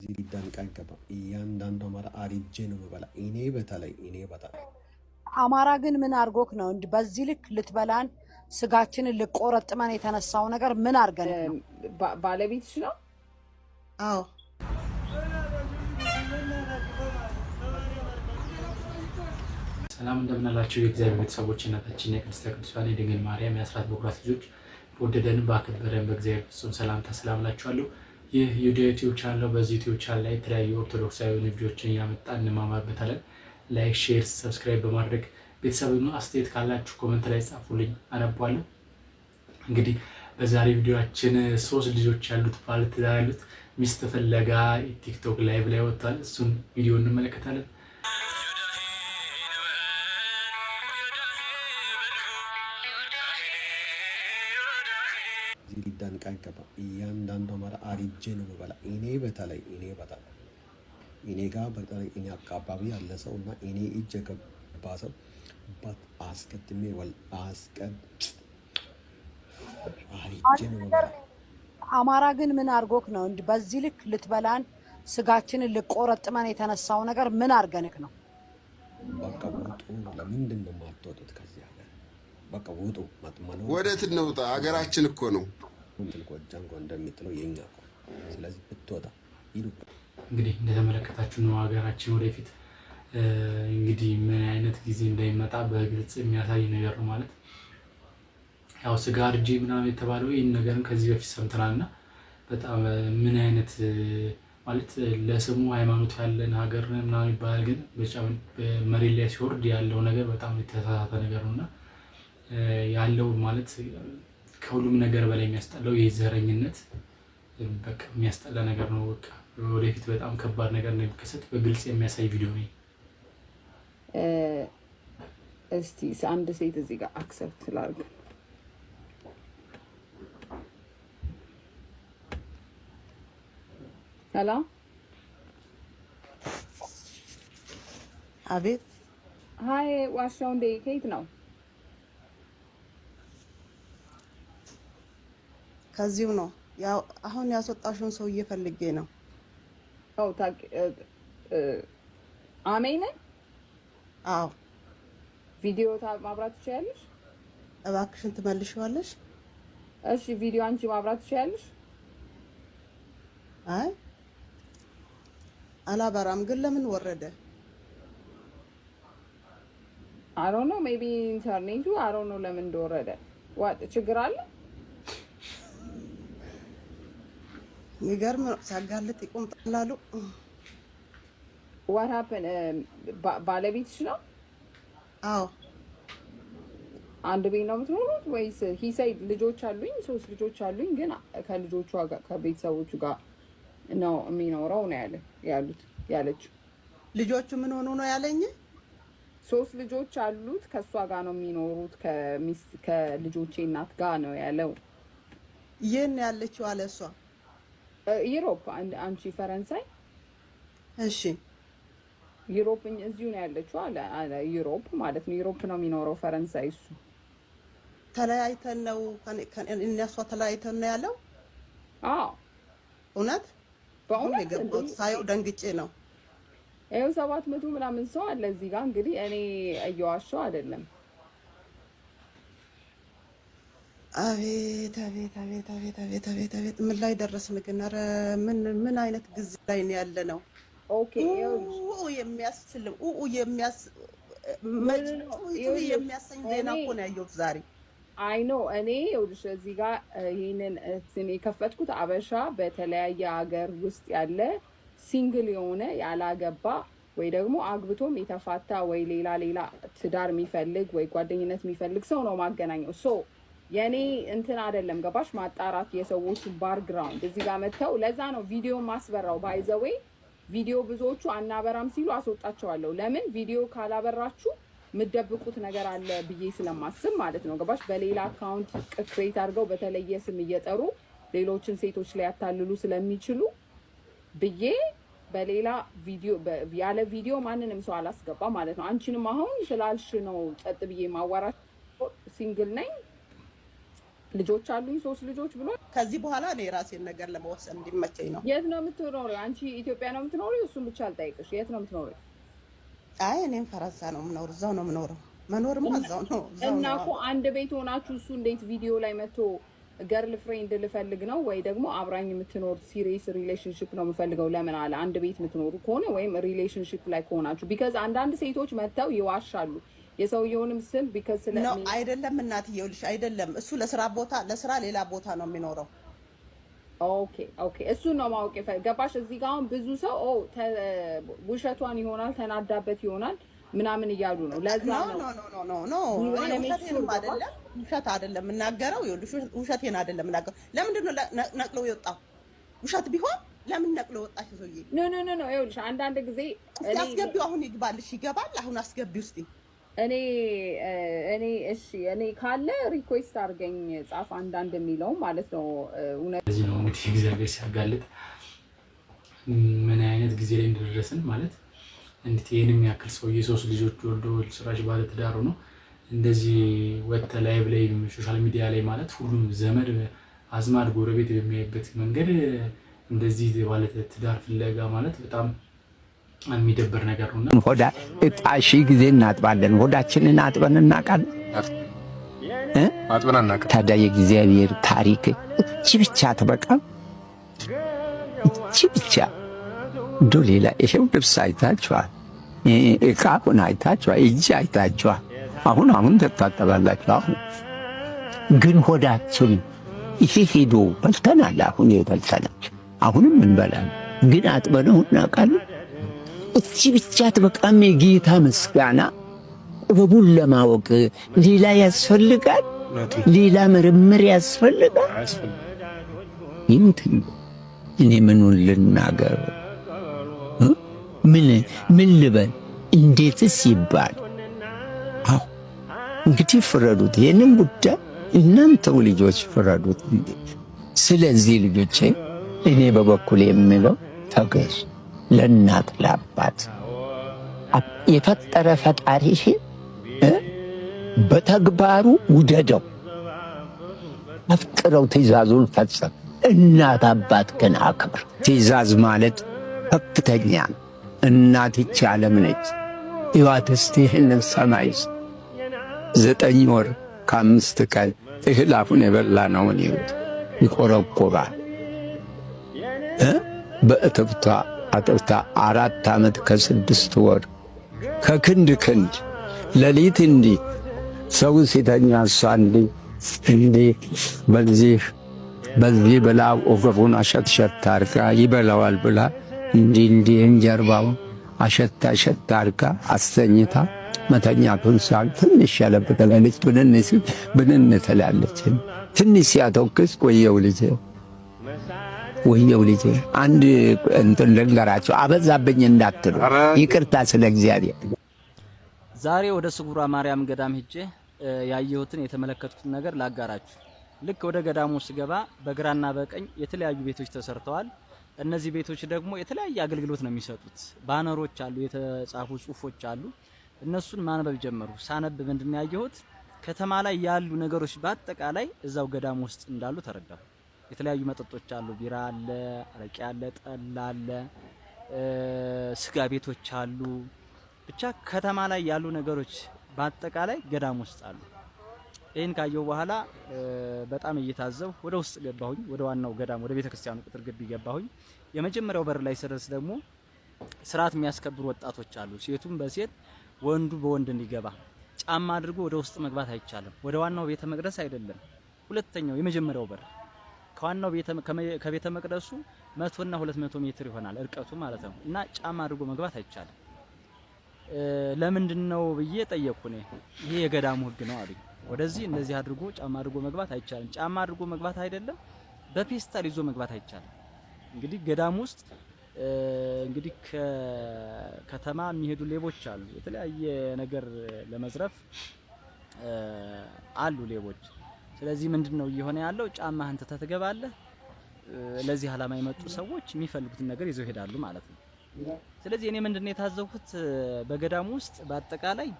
እዚህ ሊደንቅ አይገባም። እያንዳንዱ አማራ አሪጄ ነው የምበላ እኔ በተለይ አማራ ግን ምን አርጎክ ነው እንዲህ በዚህ ልክ ልትበላን ስጋችንን ልቆረጥመን የተነሳው ነገር ምን አርገን ነው? ባለቤትሽ ነው? አዎ። ሰላም እንደምናላችሁ የእግዚአብሔር ቤተሰቦች እናታችን የቅድስተ ቅዱሳን የድንግል ማርያም የአስራት በኩራት ልጆች በወደደን ባከበረን በእግዚአብሔር ፍጹም ሰላምታ ሰላም እላችኋለሁ። ይህ ዩቲዩብ ቻናል ነው። በዚህ ዩቲዩብ ቻናል ላይ የተለያዩ ኦርቶዶክሳዊ ቪዲዮዎችን እያመጣን እንማማርበታለን። ላይክ፣ ሼር፣ ሰብስክራይብ በማድረግ ቤተሰብኑ አስተያየት ካላችሁ ኮሜንት ላይ ጻፉልኝ፣ አነባለሁ። እንግዲህ በዛሬ ቪዲዮአችን 3 ልጆች ያሉት ባለትዳር ያሉት ሚስት ፍለጋ ቲክቶክ ላይቭ ላይ ወጥቷል። እሱን ቪዲዮ እንመለከታለን። ሊደንቅ አይገባም። እያንዳንዱ አማራ አሪጄ ነው የምበላ እኔ በተለይ እኔ ጋር በተለይ እኔ አካባቢ ያለ ሰው እና እኔ እጅ የገባ ሰው አስቀድሜ አሪጄ ነው የምበላ። አማራ ግን ምን አርጎክ ነው እንዲህ በዚህ ልክ ልትበላን ስጋችንን ልቆረጥመን የተነሳው ነገር ምን አርገንክ ነው? በቃ ውጡ። ለምንድን ነው የማትወጡት ከዚህ ሀገር? በቃ ውጡ። ወዴት እንውጣ? ሀገራችን እኮ ነው። ጎጃም እንደሚጥለው የኛ እኮ። ስለዚህ ብትወጣ ሂዱ። እንግዲህ እንደተመለከታችሁ ነው ሀገራችን ወደፊት እንግዲህ ምን አይነት ጊዜ እንደሚመጣ በግልጽ የሚያሳይ ነገር ነው። ማለት ያው ስጋ አርጄ ምናምን የተባለው ይህን ነገርም ከዚህ በፊት ሰምተናልና በጣም ምን አይነት ማለት ለስሙ ሃይማኖት ያለን ሀገር ምናምን ይባላል፣ ግን በመሬት ላይ ሲወርድ ያለው ነገር በጣም የተሳሳተ ነገር ነውና ያለው ማለት ከሁሉም ነገር በላይ የሚያስጠላው የዘረኝነት በቃ የሚያስጠላ ነገር ነው። በቃ ወደፊት በጣም ከባድ ነገር እንደሚከሰት በግልጽ የሚያሳይ ቪዲዮ ነው። እስቲ አንድ ሴት እዚህ ጋር አክሰፕት ላድርግ። ሰላም። አቤት። ሀይ ዋሻው እንደ ከየት ነው? ከዚሁ ነው። ያው አሁን ያስወጣሽውን ሰውዬ ፈልጌ ነው። አው አሜን። አዎ። ቪዲዮ ማብራት ትችያለሽ? እባክሽን ትመልሺዋለሽ? እሺ፣ ቪዲዮ አንቺ ማብራት ትችያለሽ? አይ አላበራም። ግን ለምን ወረደ? I don't know, maybe ኢንተርኔቱ I don't know ለምን እንደወረደ። ዋት ችግር አለ? የሚገርም ሲያጋልጥ ይቆምጣላሉ። What happened? ባለቤትሽ ነው? አዎ። አንድ ቤት ነው የምትኖሩት ወይስ? he said ልጆች አሉኝ፣ 3 ልጆች አሉኝ፣ ግን ከልጆቹ ጋር ከቤተሰቦቹ ጋር ነው የሚኖረው ነው ያለችው። ልጆቹ ምን ሆኑ ነው ያለኝ? 3 ልጆች አሉት፣ ከሷ ጋር ነው የሚኖሩት፣ ከልጆቼ እናት ጋር ነው ያለው። ይሄን ያለችው አለ እሷ። ዩሮፕ አንቺ ፈረንሳይ? እሺ ዩሮፕ እዚሁ ነው ያለችው አለ ዩሮፕ ማለት ነው። ዩሮፕ ነው የሚኖረው ፈረንሳይ። እሱ ተለያይተን ነው እነሷ ተለያይተን ነው ያለው። አዎ እውነት በእውነት የገባው ሳይው ደንግጬ ነው። ይኸው 700 ምናምን ሰው አለ እዚህ ጋር። እንግዲህ እኔ እየዋሸሁ አይደለም። አቤት አቤት አቤት አቤት አቤት አቤት አቤት! ምን ላይ ደረስን ግን? ኧረ ምን አይነት ጊዜ ላይ ነው ያለ ነው? ኦኬ የሚያስችልም የሚያሰኝ ዜና እኮ ነው ያየሁት ዛሬ። አይ ኖ እኔ ይኸውልሽ እዚህ ጋር ይሄንን የከፈትኩት አበሻ በተለያየ ሀገር ውስጥ ያለ ሲንግል የሆነ ያላገባ ወይ ደግሞ አግብቶም የተፋታ ወይ ሌላ ትዳር የሚፈልግ ወይ ጓደኝነት የሚፈልግ ሰው ነው ማገናኘው። ሶ የኔ እንትን አይደለም ገባሽ? ማጣራት የሰዎቹ ባክግራውንድ እዚህ ጋር መተው። ለዛ ነው ቪዲዮ ማስበራው። ባይ ዘ ዌይ ቪዲዮ ብዙዎቹ አናበራም ሲሉ አስወጣቸዋለሁ። ለምን ቪዲዮ ካላበራችሁ የምትደብቁት ነገር አለ ብዬ ስለማስብ ማለት ነው ገባሽ? በሌላ አካውንት ክሬት አድርገው በተለየ ስም እየጠሩ ሌሎችን ሴቶች ላይ ያታልሉ ስለሚችሉ ብዬ በሌላ ቪዲዮ ያለ ቪዲዮ ማንንም ሰው አላስገባ ማለት ነው። አንቺንም አሁን ስላልሽ ነው ጸጥ ብዬ ማዋራት። ሲንግል ነኝ ልጆች አሉኝ 3 ልጆች ብሎ ከዚህ በኋላ እኔ የራሴን ነገር ለመወሰን እንዲመቸኝ ነው። የት ነው የምትኖሪው አንቺ? ኢትዮጵያ ነው የምትኖሪው? እሱን ብቻ አልጠይቅሽ። የት ነው የምትኖሪው? አይ እኔም ፈረንሳይ ነው የምኖር። እዛው ነው የምኖረው። መኖርማ እዛው ነው። እና እኮ አንድ ቤት ሆናችሁ እሱ እንዴት ቪዲዮ ላይ መጥቶ ገርል ፍሬንድ ልፈልግ ነው ወይ ደግሞ አብራኝ የምትኖር ሲሪየስ ሪሌሽንሽፕ ነው የምፈልገው ለምን አለ? አንድ ቤት የምትኖሩ ከሆነ ወይም ሪሌሽንሽፕ ላይ ከሆናችሁ ቢካዝ አንዳንድ ሴቶች መጥተው ይዋሻሉ የሰውየውንም ስም ቢካዝ ስለ ነው አይደለም እናትዬው ልሽ አይደለም እሱ ለስራ ሌላ ቦታ ነው የሚኖረው። ኦኬ እሱ ነው ማወቅ ገባሽ? እዚህ ጋር አሁን ብዙ ሰው ውሸቷን ይሆናል ተናዳበት ይሆናል ምናምን እያሉ ነው። ለዛ ነው ኖ ውሸት አይደለም የምናገረው። ይኸውልሽ ውሸቴን አይደለም የምናገረው። ለምንድን ነው ነቅሎ የወጣው? ውሸት ቢሆን ለምን ነቅሎ ወጣሽ? ሰውዬ ኖ ይኸውልሽ አንዳንድ ጊዜ አስገቢው። አሁን ይግባልሽ ይገባል። አሁን አስገቢው እስቲ እኔ ካለ ሪኩዌስት አድርገኝ ጻፍ አንዳንድ የሚለው ማለት ነው። እዚህ ነው እንግዲህ እግዚአብሔር ሲያጋልጥ ምን አይነት ጊዜ ላይ እንደደረስን ማለት እንዴት ይሄንም ያክል ሰው የ3 ልጆች ወልዶ ስራሽ ባለ ትዳር ነው እንደዚህ ወጥተ ላይቭ ላይ ሶሻል ሚዲያ ላይ ማለት ሁሉም ዘመድ አዝማድ ጎረቤት በሚያይበት መንገድ እንደዚህ ባለ ትዳር ፍለጋ ማለት በጣም የሚደብር ነገር ነው። ሆዳ እጣሺ ጊዜ እናጥባለን። ሆዳችንን አጥበን እናውቃለን? አጥበን እናውቃለን። ታዲያ የእግዚአብሔር ታሪክ እቺ ብቻ ትበቃም? እቺ ብቻ እንዶ ሌላ ይሄው ልብስ አይታችኋል፣ ዕቃውን አይታችኋል፣ እጅ አይታችኋል። አሁን ትታጠባላችሁ። አሁን ግን ሆዳችን ይሄ ሄዶ በልተናል። አሁን ይበልተናል፣ አሁንም እንበላለን። ግን አጥበነው እናውቃለን? እቺ ብቻ ትበቃም? የጌታ ምስጋና ጥበቡን ለማወቅ ሌላ ያስፈልጋል? ሌላ ምርምር ያስፈልጋል? ይምትን እኔ ምኑን ልናገር? ምን ልበል? እንዴትስ ይባል? አዎ እንግዲህ ፍረዱት። ይህንን ጉዳይ እናንተው ልጆች ፍረዱት። ስለዚህ ልጆቼ እኔ በበኩል የምለው ተገዙ ለእናት ለአባት። የፈጠረ ፈጣሪሽ በተግባሩ ውደደው፣ አፍቅረው፣ ትእዛዙን ፈጸም። እናት አባት ግን አክብር። ትእዛዝ ማለት ከፍተኛ ነው። እናት ይቺ ዓለም ነች። ሕይወት እስቲ ይህንን ሰማይ 9 ወር ከ5 ቀን እህል አፉን የበላ ነውን ይቆረቆራል። በእትብቷ አጥብታ 4 ዓመት ከ6 ወር ከክንድ ሌሊት እንዲህ ሰው ሲተኛ እሷ እንዲህ በዚህ ብላ ወገቡን አሸትሸት አርጋ ይበላዋል ብላ እንዲህ እንጀርባውን አሸታ አርጋ አስተኝታ መተኛቱን ሳል ትንሽ ያለበተለች ብንን ትላለች። ትንሽ ሲያተኩስ ወየው ልጄ አንድ እንትን ልንገራቸው፣ አበዛብኝ እንዳትሉ ይቅርታ ስለ እግዚአብሔር። ዛሬ ወደ ስጉራ ማርያም ገዳም ሄጄ ያየሁትን የተመለከቱትን ነገር ላጋራችሁ። ልክ ወደ ገዳሙ ስገባ በግራና በቀኝ የተለያዩ ቤቶች ተሰርተዋል። እነዚህ ቤቶች ደግሞ የተለያየ አገልግሎት ነው የሚሰጡት። ባነሮች አሉ፣ የተጻፉ ጽሁፎች አሉ። እነሱን ማንበብ ጀመሩ። ሳነብ ምንድን ነው ያየሁት? ከተማ ላይ ያሉ ነገሮች በአጠቃላይ እዛው ገዳሙ ውስጥ እንዳሉ ተረዳሁ። የተለያዩ መጠጦች አሉ፣ ቢራ አለ፣ አረቄ አለ፣ ጠላ አለ፣ ስጋ ቤቶች አሉ። ብቻ ከተማ ላይ ያሉ ነገሮች በአጠቃላይ ገዳም ውስጥ አሉ። ይህን ካየሁ በኋላ በጣም እየታዘብ ወደ ውስጥ ገባሁኝ። ወደ ዋናው ገዳም ወደ ቤተክርስቲያኑ ቅጥር ግቢ ገባሁኝ። የመጀመሪያው በር ላይ ስደርስ ደግሞ ስርዓት የሚያስከብሩ ወጣቶች አሉ። ሴቱም በሴት ወንዱ በወንድ እንዲገባ ጫማ አድርጎ ወደ ውስጥ መግባት አይቻልም። ወደ ዋናው ቤተ መቅደስ አይደለም፣ ሁለተኛው የመጀመሪያው በር ከዋናው ከቤተ መቅደሱ 100 እና 200 ሜትር ይሆናል እርቀቱ ማለት ነው። እና ጫማ አድርጎ መግባት አይቻልም። ለምንድነው ብዬ ጠየቅኩ። ይሄ የገዳሙ ሕግ ነው አሉኝ። ወደዚህ እንደዚህ አድርጎ ጫማ አድርጎ መግባት አይቻልም። ጫማ አድርጎ መግባት አይደለም በፔስታል ይዞ መግባት አይቻልም። እንግዲህ ገዳሙ ውስጥ እንግዲህ ከተማ የሚሄዱ ሌቦች አሉ። የተለያየ ነገር ለመዝረፍ አሉ ሌቦች። ስለዚህ ምንድነው እየሆነ ያለው? ጫማህን ትተህ ትገባለህ። ለዚህ ዓላማ የመጡ ሰዎች የሚፈልጉትን ነገር ይዘው ይሄዳሉ ማለት ነው። ስለዚህ እኔ ምንድነው የታዘብኩት? በገዳሙ ውስጥ በአጠቃላይ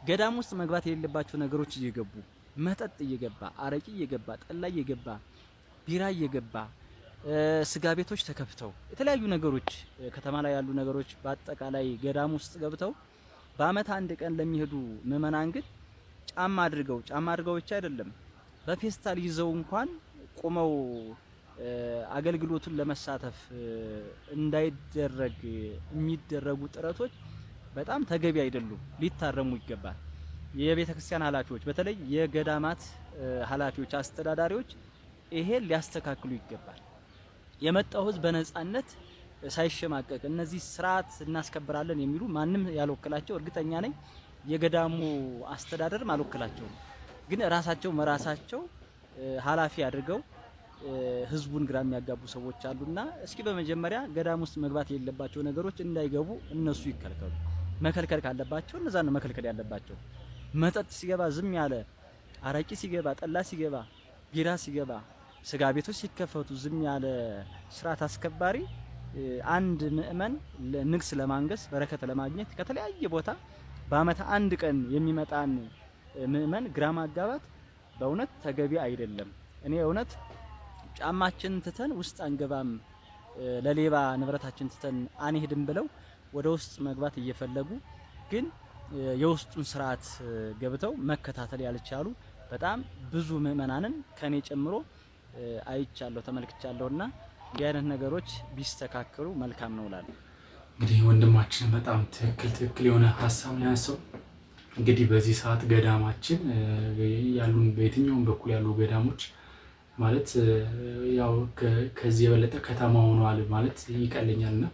ገዳሙ ውስጥ መግባት የሌለባቸው ነገሮች እየገቡ መጠጥ እየገባ አረቂ እየገባ ጠላ እየገባ ቢራ እየገባ ስጋ ቤቶች ተከፍተው የተለያዩ ነገሮች ከተማ ላይ ያሉ ነገሮች በአጠቃላይ ገዳም ውስጥ ገብተው በአመት አንድ ቀን ለሚሄዱ ምዕመናን ግን ጫማ አድርገው ብቻ አይደለም በፌስታል ይዘው እንኳን ቆመው አገልግሎቱን ለመሳተፍ እንዳይደረግ የሚደረጉ ጥረቶች በጣም ተገቢ አይደሉም፣ ሊታረሙ ይገባል። የቤተ ክርስቲያን ኃላፊዎች በተለይ የገዳማት ኃላፊዎች፣ አስተዳዳሪዎች ይሄን ሊያስተካክሉ ይገባል። የመጣው ህዝብ በነጻነት ሳይሸማቀቅ እነዚህ ስርዓት እናስከብራለን የሚሉ ማንም ያልወክላቸው እርግጠኛ ነኝ የገዳሙ አስተዳደርም አልወክላቸውም። ግን ራሳቸው ኃላፊ አድርገው ህዝቡን ግራ የሚያጋቡ ሰዎች አሉና እስኪ በመጀመሪያ ገዳም ውስጥ መግባት የሌለባቸው ነገሮች እንዳይገቡ እነሱ ይከልከሉ። መከልከል ካለባቸው እነዛ ነው መከልከል ያለባቸው። መጠጥ ሲገባ ዝም ያለ፣ አረቂ ሲገባ፣ ጠላ ሲገባ፣ ቢራ ሲገባ፣ ስጋ ቤቶች ሲከፈቱ ዝም ያለ ስርዓት አስከባሪ አንድ ምእመን ንግስ ለማንገስ በረከት ለማግኘት ከተለያየ ቦታ በአመት አንድ ቀን የሚመጣን ምእመን ግራ ማጋባት በእውነት ተገቢ አይደለም። እኔ እውነት ጫማችን ትተን ውስጥ አንገባም፣ ለሌባ ንብረታችን ትተን አንሄድም ብለው ወደ ውስጥ መግባት እየፈለጉ ግን የውስጡን ስርዓት ገብተው መከታተል ያልቻሉ በጣም ብዙ ምእመናንን ከኔ ጨምሮ አይቻለሁ፣ ተመልክቻለሁና እንዲህ አይነት ነገሮች ቢስተካከሉ መልካም ነው እላለሁ። እንግዲህ ወንድማችን በጣም ትክክል የሆነ ሀሳብ ነው ያነሳው። እንግዲህ በዚህ ሰዓት ገዳማችን ያሉን በየትኛውም በኩል ያሉ ገዳሞች ማለት ያው ከዚህ የበለጠ ከተማ ሆኗል ማለት ይቀለኛልና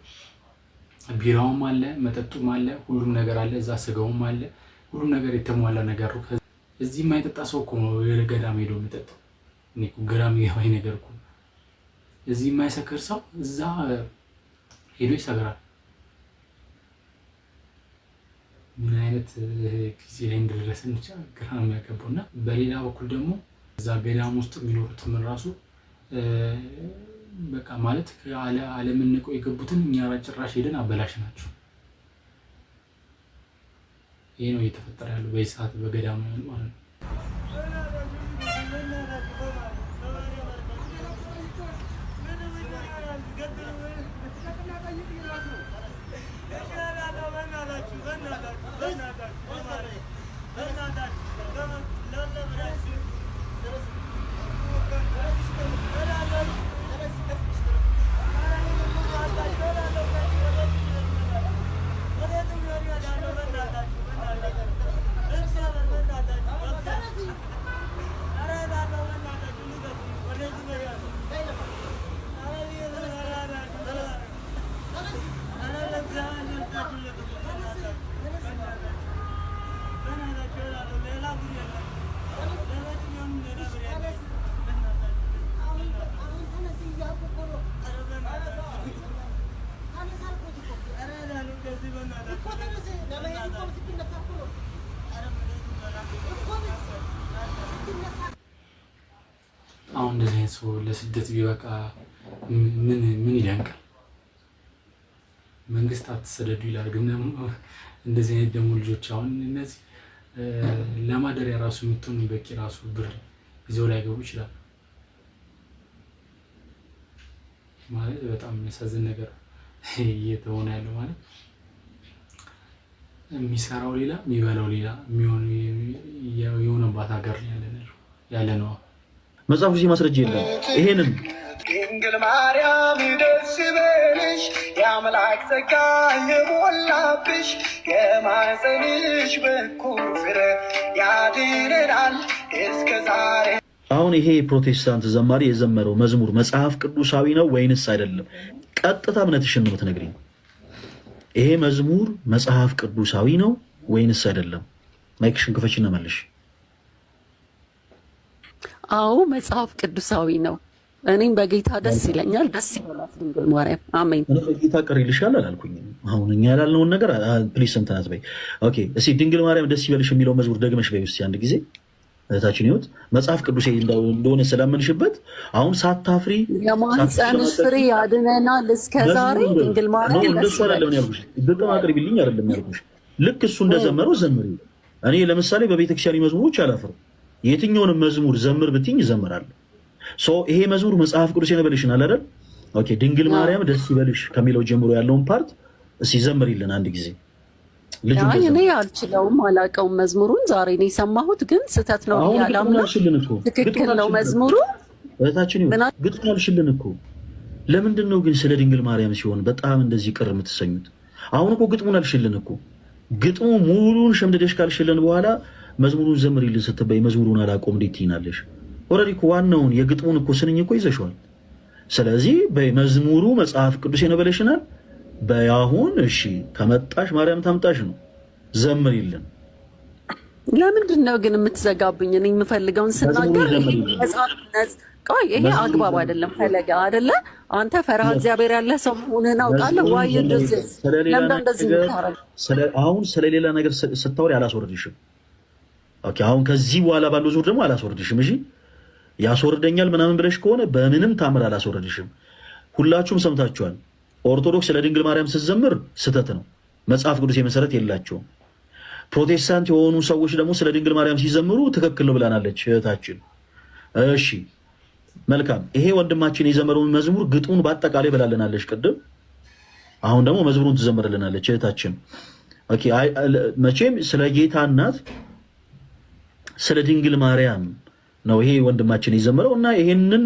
ቢራውም አለ፣ መጠጡም አለ፣ ሁሉም ነገር አለ፣ እዛ ስጋውም አለ፣ ሁሉም ነገር የተሟላ ነገር ነው። እዚህ የማይጠጣ ሰው እኮ ነው ገዳም ሄዶ የሚጠጣው። እኔ እኮ ግራም የሆነ ነገር እኮ እዚህ የማይሰክር ሰው እዛ ሄዶ ይሰክራል። ምን አይነት ጊዜ ላይ እንደደረስን ብቻ ግራ ነው የሚያገባው። እና በሌላ በኩል ደግሞ እዛ ገዳም ውስጥ የሚኖሩትም ራሱ በቃ ማለት ዓለምን ንቀው የገቡትን እኛ ጭራሽ ሄደን አበላሽ ናቸው። ይሄ ነው እየተፈጠረ ያለው በዚህ ሰዓት በገዳሙ ማለት ነው። አሁን እንደዚህ አይነት ሰው ለስደት ቢበቃ ምን ይደንቃል? መንግስት አትሰደዱ ይላል። ግን እንደዚህ አይነት ደግሞ ልጆች አሁን እነዚህ ለማደሪያ ራሱ የምትሆን በቂ ራሱ ብር ይዘው ላይ ገቡ ይችላል ማለት በጣም የሚያሳዝን ነገር እየተሆነ ያለው ማለት የሚሰራው ሌላ የሚበላው ሌላ የሚሆን የሆነባት ሀገር ያለ ነው። መጽሐፉ እዚህ ማስረጃ የለም። ይሄንን ድንግል ማርያም ደስ ይበልሽ የአምላክ ጸጋ የሞላብሽ የማኅፀንሽ በኩር ፍሬ ያድነናል እስከ ዛሬ። አሁን ይሄ ፕሮቴስታንት ዘማሪ የዘመረው መዝሙር መጽሐፍ ቅዱሳዊ ነው ወይንስ አይደለም? ቀጥታ እምነትሽን ነው የምትነግሪኝ። ይሄ መዝሙር መጽሐፍ ቅዱሳዊ ነው ወይንስ አይደለም? ማይክሽን ክፈችና መልሽ። አዎ መጽሐፍ ቅዱሳዊ ነው። እኔም በጌታ ደስ ይለኛል። ደስ ይበላት ድንግል ማርያም አሜን። እኔ በጌታ ቅር ይልሻል አላልኩኝም። አሁን እኛ ያላልነውን ነገር ፕሊስ እንተናት በይ። ኦኬ እስኪ ድንግል ማርያም ደስ ይበልሽ የሚለው መዝሙር ደግመሽ በይ እስኪ አንድ ጊዜ እህታችን ይሁት መጽሐፍ ቅዱስ እንደሆነ ስላመንሽበት አሁን ሳታፍሪ የማኅፀንሽ ፍሬ ያድነናል እስከ ዛሬ ድንግል ማርያም እንደሱ አይደለም ያልኩሽ። ግጥም አቅርቢልኝ አይደለም ያልኩሽ። ልክ እሱ እንደዘመረው ዘምሪ። እኔ ለምሳሌ በቤተክርስቲያን መዝሙሮች አላፍርም። የትኛውንም መዝሙር ዘምር ብትኝ ይዘምራል። ይሄ መዝሙር መጽሐፍ ቅዱስ የነበልሽናል አይደል? ኦኬ ድንግል ማርያም ደስ ይበልሽ ከሚለው ጀምሮ ያለውን ፓርት እስኪ ዘምሪልን አንድ ጊዜ። እኔ አልችለውም፣ አላውቀውም መዝሙሩን። ዛሬ ነው የሰማሁት፣ ግን ስህተት ነው ያላምነው። ትክክል ነው መዝሙሩ። እህታችን ግጥሙን አልሽልን እኮ። ለምንድን ነው ግን ስለ ድንግል ማርያም ሲሆን በጣም እንደዚህ ቅር የምትሰኙት? አሁን እኮ ግጥሙን አልሽልን እኮ። ግጥሙ ሙሉን ሸምደደሽ ካልሽልን በኋላ መዝሙሩን ዘምሪልን ስትበይ መዝሙሩን አላውቀውም እንዴት ትይናለሽ? ኦልሬዲ እኮ ዋናውን የግጥሙን እኮ ስንኝ እኮ ይዘሽዋል። ስለዚህ በመዝሙሩ መጽሐፍ ቅዱስ ነው ብለሽናል። በያሁን እሺ ከመጣሽ ማርያም ታምጣሽ ነው ዘምሪልን። ለምንድን ነው ግን የምትዘጋብኝ? እኔ የምፈልገውን ስናገር ቆይ ይሄ አግባብ አይደለም። ፈለገ አይደለ አንተ ፈርሃ እግዚአብሔር ያለ ሰው መሆንህን አውቃለሁ። ዋይ እንደዚህ አሁን ስለሌላ ነገር ስታወሪ አላስወርድሽም። ኦኬ አሁን ከዚህ በኋላ ባለው ዙር ደግሞ አላስወርድሽም። እሺ ያስወርደኛል ምናምን ብለሽ ከሆነ በምንም ታምር አላስወርድሽም። ሁላችሁም ሰምታችኋል። ኦርቶዶክስ ለድንግል ማርያም ስትዘምር ስህተት ነው። መጽሐፍ ቅዱስ መሰረት የላቸውም። ፕሮቴስታንት የሆኑ ሰዎች ደግሞ ስለ ድንግል ማርያም ሲዘምሩ ትክክል ነው ብላናለች እህታችን። እሺ መልካም። ይሄ ወንድማችን የዘመረውን መዝሙር ግጥሙን በአጠቃላይ ብላለናለች ቅድም። አሁን ደግሞ መዝሙሩን ትዘምርልናለች እህታችን። ኦኬ መቼም ስለ ጌታ እናት ስለ ድንግል ማርያም ነው ይሄ ወንድማችን የዘመረው እና ይሄንን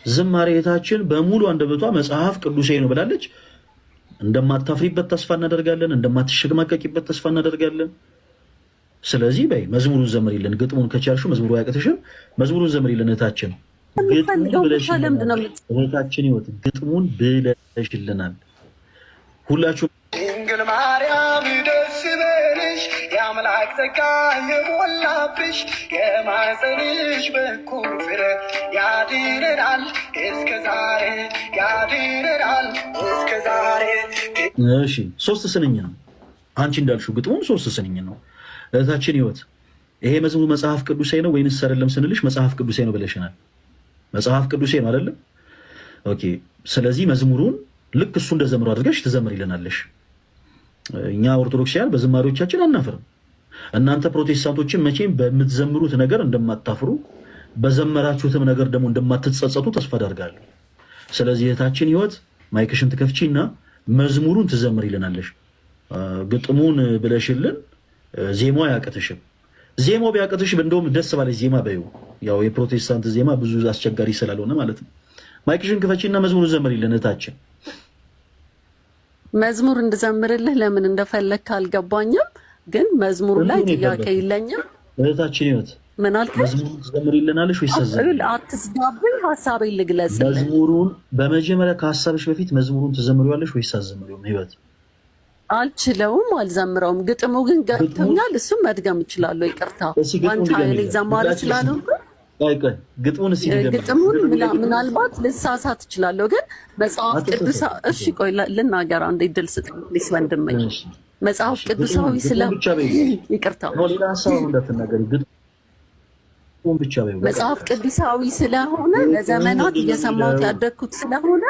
ዝማሬ እህታችን በሙሉ አንደበቷ መጽሐፍ ቅዱሴ ነው ብላለች። እንደማታፍሪበት ተስፋ እናደርጋለን። እንደማትሸማቀቂበት ተስፋ እናደርጋለን። ስለዚህ በይ መዝሙሩን ዘምሪልን። ግጥሙን ከቻልሽው መዝሙሩ አያቅትሽም። መዝሙሩን ዘምሪልን እህታችን። እህታችን ህይወት ግጥሙን ብለሽልናል። ሁላችሁ ድንግል ማርያም ደስ ይበልሽ፣ የአምላክ ጸጋ የሞላብሽ፣ የማኅፀንሽ በኩር ፍሬ ያድነናል እስከ ዛሬ ያድነናል እስከ ዛሬ። እሺ 3 ስንኝ ነው አንቺ እንዳልሽው ግጥሙን 3 ስንኝ ነው። እህታችን ህይወት ይሄ መዝሙር መጽሐፍ ቅዱሳዊ ነው ወይንስ አይደለም ስንልሽ መጽሐፍ ቅዱሳዊ ነው ብለሽናል። መጽሐፍ ቅዱሳዊ ነው አይደለም? ኦኬ ስለዚህ መዝሙሩን ልክ እሱ እንደዘምሩ አድርገሽ ትዘምሪልናለሽ። እኛ ኦርቶዶክሳውያን በዝማሬዎቻችን አናፍርም። እናንተ ፕሮቴስታንቶችን መቼም በምትዘምሩት ነገር እንደማታፍሩ በዘመራችሁትም ነገር ደግሞ እንደማትጸጸቱ ተስፋ አደርጋለሁ። ስለዚህ እህታችን ህይወት ማይክሽን ትከፍቺና መዝሙሩን ትዘምሪልናለሽ። ግጥሙን ብለሽልን ዜማው አያቅትሽም። ዜማው ቢያቅትሽ እንደውም ደስ ባለሽ ዜማ በይው። ያው የፕሮቴስታንት ዜማ ብዙ አስቸጋሪ ስላልሆነ ማለት ነው። ማይክሽን ክፈቺና መዝሙሩን ዘምሪልን እህታችን። መዝሙር እንድዘምርልህ ለምን እንደፈለግህ አልገባኝም፣ ግን መዝሙሩ ላይ ጥያቄ የለኝም። እህታችን ህይወት ምን አልከኝ? መዝሙሩን ትዘምሪልናለሽ ወይስ አትዝጋብኝ፣ ሀሳቤን ልግለጽልህ። መዝሙሩን በመጀመሪያ ከሀሳብሽ በፊት መዝሙሩን ትዘምሪዋለሽ ወይስ አትዘምሪውም? ህይወት አልችለውም፣ አልዘምረውም። ግጥሙ ግን ገብቶኛል። እሱም መድገም እችላለሁ። ይቅርታ ዋንታ እኔ ዘማሪ እችላለሁ። ግጥሙን ምናልባት ልሳሳት እችላለሁ፣ ግን መጽሐፍ ቅዱስ እሺ ቆይ ልናገር አንዴ ድል ስጠኝ ፕሊስ ወንድሜ። መጽሐፍ ቅዱሳዊ ይቅርታ መጽሐፍ ቅዱሳዊ ስለሆነ ለዘመናት እየሰማሁት ያደግኩት ስለሆነ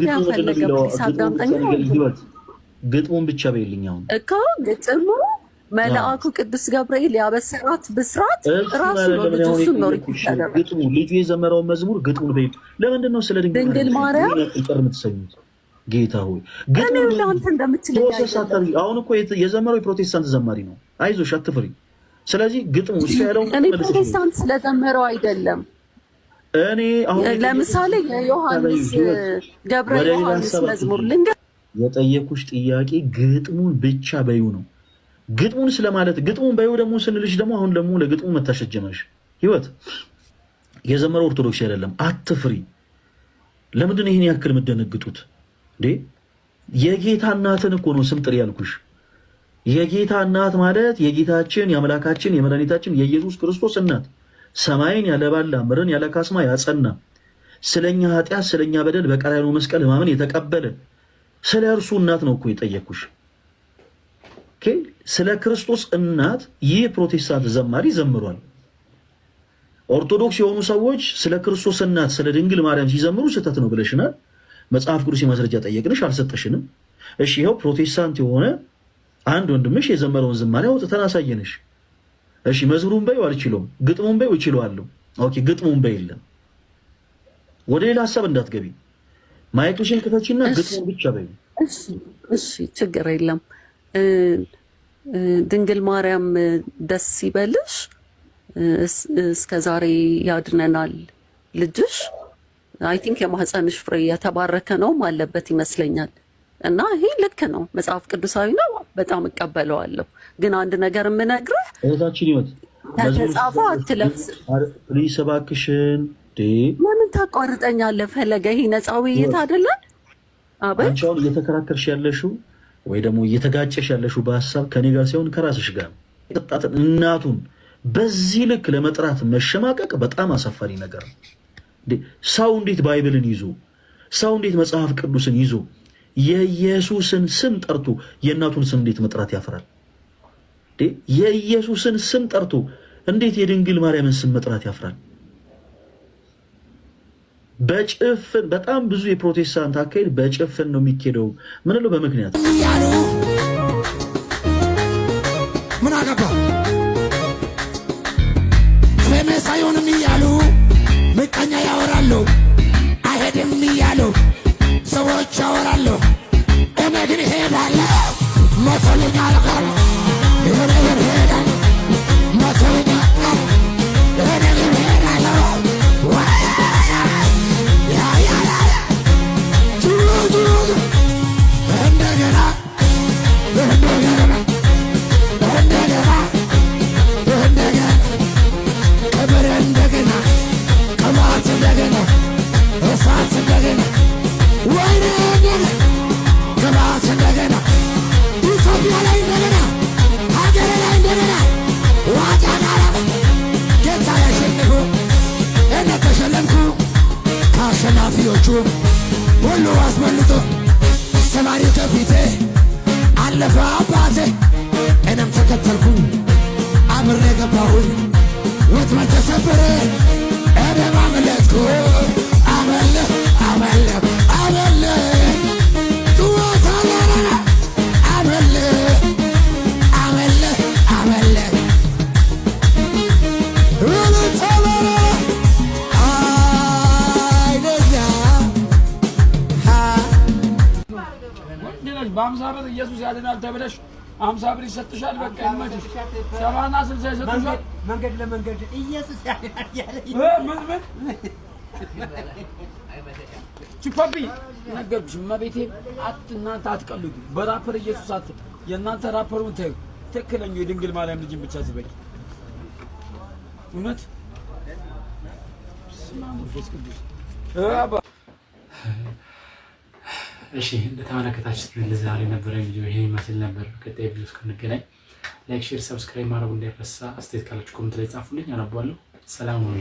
ያፈለገ ፕሊስ አዳምጠኝ። ግጥሙን ብቻ በይልኝ አሁን እኮ ግጥሙ መልአኩ ቅዱስ ገብርኤል ያበሰራት ብስራት ራሱ ነው። ልጁ እሱን ነው ግጥሙ ልጁ የዘመረውን መዝሙር ግጥሙን በይ። ለምንድን ነው ስለ ድንግል ማርያም ይቀር የምትሰኙት? ጌታ ሆይ ግጥሙ ለአንተ እንደምትችለኝ አሁን እኮ የዘመረው የፕሮቴስታንት ዘማሪ ነው። አይዞሽ አትፍሪ። ስለዚህ ግጥሙ እሱ ያለው እኔ ፕሮቴስታንት ስለዘመረው አይደለም። እኔ አሁን ለምሳሌ የዮሐንስ ገብረ ዮሐንስ መዝሙር የጠየኩሽ ጥያቄ ግጥሙን ብቻ በዩ ነው። ግጥሙን ስለማለት ግጥሙን በዩ ደግሞ ስንልሽ ደግሞ አሁን ደግሞ ለግጥሙ መታሸት ጀመርሽ። ህይወት የዘመረው ኦርቶዶክስ አይደለም። አትፍሪ። ለምንድን ነው ይሄን ያክል የምትደነግጡት እንዴ? የጌታ እናትን እኮ ነው ስም ጥሪ ያልኩሽ። የጌታ እናት ማለት የጌታችን የአምላካችን የመድኃኒታችን የኢየሱስ ክርስቶስ እናት፣ ሰማይን ያለ ባላ ምድርን ያለ ካስማ ያጸና፣ ስለኛ ኃጢአት ስለኛ በደል በቀራንዮ መስቀል ሕማምን የተቀበለ ስለ እርሱ እናት ነው እኮ የጠየኩሽ። ስለ ክርስቶስ እናት ይህ ፕሮቴስታንት ዘማሪ ዘምሯል። ኦርቶዶክስ የሆኑ ሰዎች ስለ ክርስቶስ እናት ስለ ድንግል ማርያም ሲዘምሩ ስህተት ነው ብለሽናል። መጽሐፍ ቅዱስ የማስረጃ ጠየቅንሽ፣ አልሰጠሽንም። እሺ ይኸው ፕሮቴስታንት የሆነ አንድ ወንድምሽ የዘመረውን ዝማሬ አውጥተን አሳየንሽ። እሺ መዝሙሩን በይው አልችለውም፣ ግጥሙን በይው እችለዋለሁ። ኦኬ ግጥሙን በይልን፣ ወደ ሌላ ሀሳብ እንዳትገቢ። ማይክሽን ክፈቺና ግጥሙን ብቻ በይው። እሺ ችግር የለም። ድንግል ማርያም ደስ ይበልሽ፣ እስከ ዛሬ ያድነናል ልጅሽ። አይ ቲንክ የማህፀንሽ ፍሬ የተባረከ ነው አለበት ይመስለኛል። እና ይሄ ልክ ነው፣ መጽሐፍ ቅዱሳዊ ነው፣ በጣም እቀበለዋለሁ። ግን አንድ ነገር የምነግርህ እህታችን ህይወት ከተጻፈው አትለብስ። ፕሊስ እባክሽን። ለምን ታቋርጠኛለህ? ፈለገ ይሄ ነፃ ውይይት አይደለም። አንቺ አሁን እየተከራከርሽ ያለሽው ወይ ደግሞ እየተጋጨሽ ያለሽው በሀሳብ ከኔ ጋር ሳይሆን ከራስሽ ጋር። እናቱን በዚህ ልክ ለመጥራት መሸማቀቅ በጣም አሳፋሪ ነገር ነው። ሰው እንዴት ባይብልን ይዞ ሰው እንዴት መጽሐፍ ቅዱስን ይዞ የኢየሱስን ስም ጠርቶ የእናቱን ስም እንዴት መጥራት ያፍራል? የኢየሱስን ስም ጠርቶ እንዴት የድንግል ማርያምን ስም መጥራት ያፍራል? በጭፍን በጣም ብዙ የፕሮቴስታንት አካሄድ በጭፍን ነው የሚኬደው። ምን ነው በምክንያት ምን አገባ ስሜ ሳይሆንም እያሉ ምቀኛ ያወራሉ። አይሄድም እያሉ ሰዎች ያወራሉ። እኔ ግን እሄዳለሁ። ሞቶልኛ ለቃል የሆነ ሄዳል ሞቶልኛ እኔ ግን እሄዳለሁ። እንደገና እንደገና እንደገና እንደገና ክብር እንደገና ቅባት እንደገና እሳት እንደገና ወይኔ እንደገና ቅባት እንደገና ኢትዮጵያ ላይ እንደገና ሀገር ላይ እንደገና ዋጫ ጋራ ጌታ ያሸንፉ እኔ ተሸለምኩ ከአሸናፊዎቹ ሁሉ አስመልጦ ሰማሪው ከፊቴ አለፈ አባቴ እኔም ተከተልኩኝ አብሬ ገባሁኝ ወጥመድ ተሰበረ እኔም አመለጥኩ አመለ አመለ አመለ ጩኸታለረ አመለ አመለ አመለ እልልታለረ በ50 ብር ኢየሱስ ያድናል ተብለሽ 50 ብር ይሰጥሻል። በቃ ይመችሽ። 70 እና 60 ይሰጥሻል። መንገድ ለመንገድ ኢየሱስ ያድናል ያለ ምን ቺፓፒ ነገርኩሽ። እመቤቴ እናንተ አትቀልዱ። በራፐር ኢየሱስ የእናንተ ራፐሩን ተይው። ትክክለኛው የድንግል ማርያም ልጅን ብቻ ዝበቂ። እውነት ስማ መንፈስ ቅዱስ እሺ እንደተመለከታችሁት ለዛሬ ነበረ ቪዲዮ ይሄ ይመስል ነበር። በቀጣይ ቪዲዮ እስክንገናኝ ላይክ፣ ሼር፣ ሰብስክራይብ ማድረጉ እንዳይረሳ። አስተያየት ካላችሁ ኮሜንት ላይ ጻፉልኝ፣ አነባለሁ። ሰላም ሁኑ።